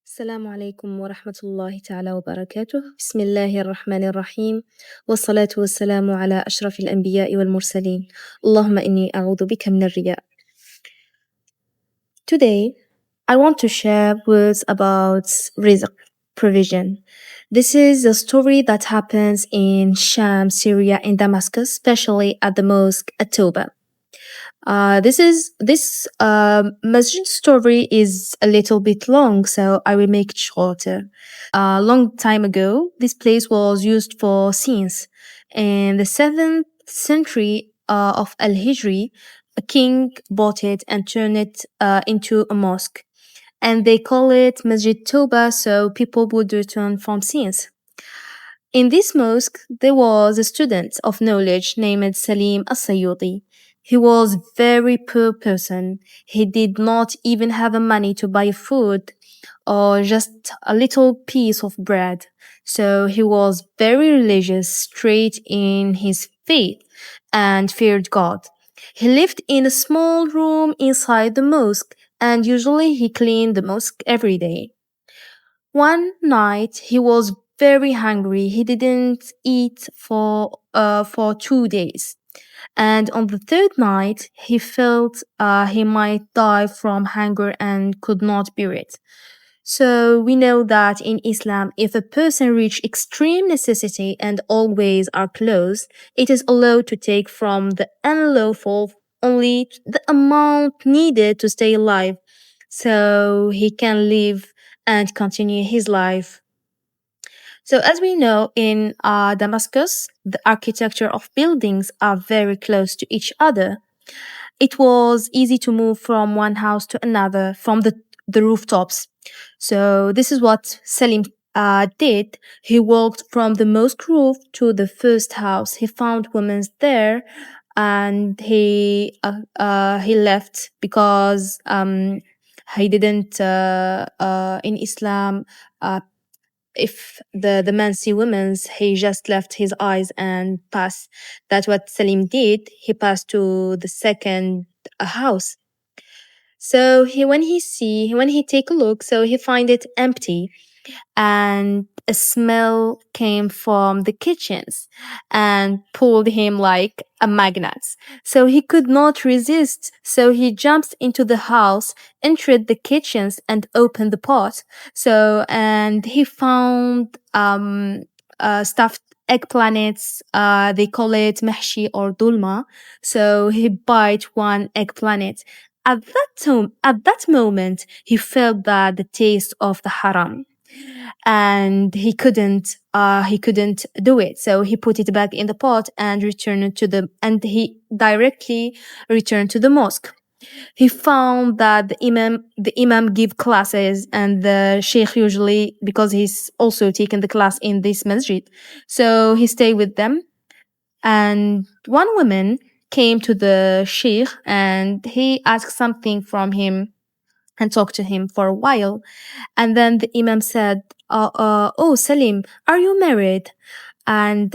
السلام عليكم ورحمة الله تعالى وبركاته. بسم الله الرحمن الرحيم، والصلاة والسلام على أشرف الأنبياء والمرسلين. اللهم إني أعوذ بك من الرياء. Today, I want to share words about rizq, provision. This is a story that happens in Sham, Syria, in Damascus, especially at the mosque at Toba. This masjid story is a little bit long, so I will make it shorter. A long time ago, this place was used for scenes. In the 7th century of Al-Hijri, a king bought it and turned it into a mosque. And they call it Masjid Toba, so people would return from scenes. In this mosque, there was a student of knowledge named Salim As-Sayyuti. He was a very poor person. He did not even have the money to buy food or just a little piece of bread. So he was very religious, straight in his faith, and feared God. He lived in a small room inside the mosque, and usually he cleaned the mosque every day. One night he was very hungry. He didn't eat for 2 days. And on the third night, he felt he might die from hunger and could not bear it. So we know that in Islam, if a person reach extreme necessity and always are close, it is allowed to take from the unlawful only the amount needed to stay alive, so he can live and continue his life. So as we know, in Damascus, the architecture of buildings are very close to each other. It was easy to move from one house to another from the rooftops. So this is what Salim did. He walked from the mosque roof to the first house. He found women there, and he left because he didn't in Islam. If the man see women's, he just left his eyes and passed. That's what Salim did. He passed to the second house. So when he take a look, so he find it empty, and a smell came from the kitchens and pulled him like a magnet. So he could not resist. So he jumps into the house, entered the kitchens, and opened the pot. So and he found stuffed eggplants. They call it mahshi or dulma. So he bite one eggplant. At that moment, he felt that the taste of the haram, and he couldn't do it. So he put it back in the pot and he directly returned to the mosque. He found that the imam give classes, and the sheikh usually, because he's also taken the class in this masjid, so he stayed with them. And one woman came to the sheikh and he asked something from him and talked to him for a while. And then the imam said, oh, Salim, are you married? And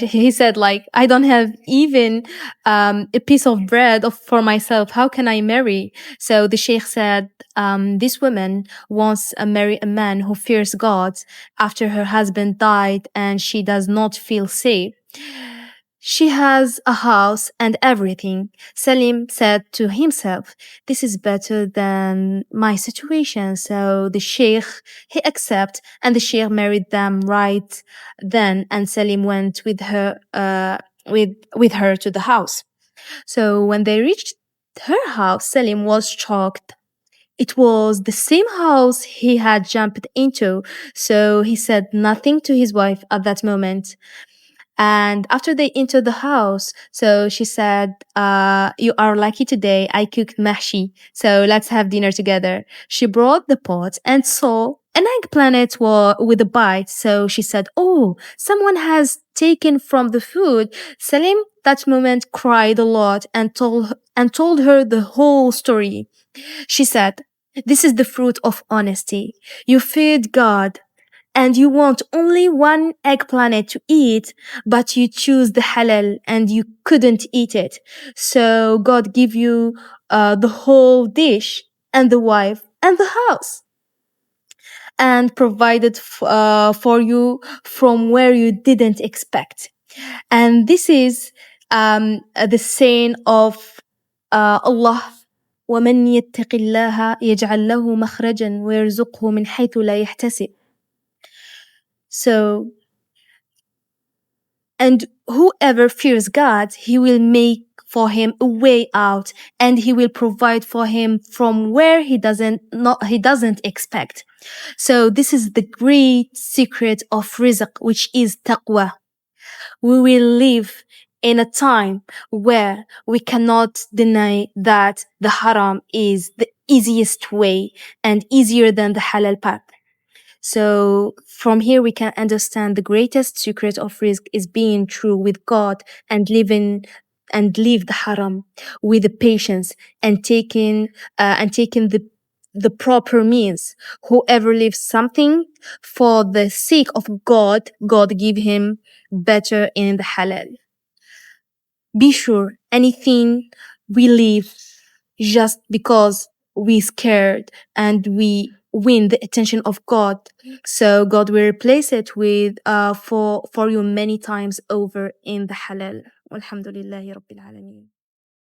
he said, like, I don't have even a piece of bread for myself. How can I marry? So the sheikh said, this woman wants to marry a man who fears God after her husband died and she does not feel safe. She has a house and everything. Salim said to himself, this is better than my situation. So the sheikh, he accepted, and the sheikh married them right then, and Salim went with her with her to the house. So when they reached her house, Salim was shocked. It was the same house he had jumped into. So he said nothing to his wife at that moment. And after they entered the house, so she said, you are lucky today. I cooked mahshi. So let's have dinner together. She brought the pot and saw an eggplant with a bite. So she said, oh, someone has taken from the food. Salim, that moment, cried a lot and told her the whole story. She said, this is the fruit of honesty. You feared God, and you want only one eggplant to eat, but you choose the halal and you couldn't eat it. So God give you the whole dish, and the wife and the house, and provided for you from where you didn't expect. And this is the saying of Allah: وَمَنْ يَتَّقِ اللَّهَ يَجْعَل لَّهُ مَخْرَجًا وَيَرْزُقْهُ مِنْ حَيْثُ لَا يَحْتَسِبُ. So, and whoever fears God, He will make for him a way out, and He will provide for him from where he doesn't expect. So this is the great secret of rizq, which is taqwa. We will live in a time where we cannot deny that the haram is the easiest way and easier than the halal path. So from here we can understand the greatest secret of rizq is being true with God and leave the haram with the patience and taking the proper means. Whoever leaves something for the sake of God, God give him better in the halal. Be sure anything we leave just because we scared and we win the attention of God, so God will replace it with for you many times over in the halal. Alhamdulillahi Rabbil Alameen.